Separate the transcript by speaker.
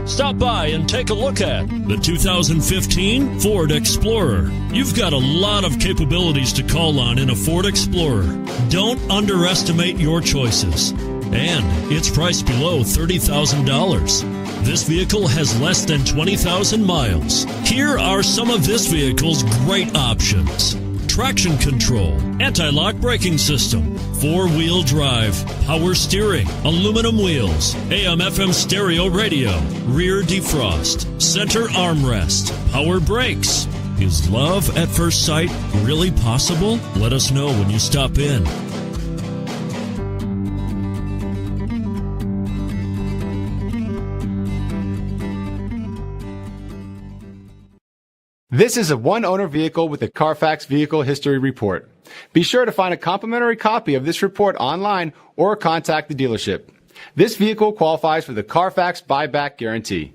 Speaker 1: Stop by and take a look at the 2015 Ford Explorer. You've got a lot of capabilities to call on in a Ford Explorer. Don't underestimate your choices. And it's priced below $30,000. This vehicle has less than 20,000 miles. Here are some of this vehicle's great options: traction control, anti-lock braking system, four-wheel drive, power steering, aluminum wheels, AM/FM stereo radio, rear defrost, center armrest, power brakes. Is love at first sight really possible? Let us know when you stop in.
Speaker 2: This is a one-owner vehicle with a CARFAX Vehicle History Report. Be sure to find a complimentary copy of this report online or contact the dealership. This vehicle qualifies for the CARFAX Buyback Guarantee.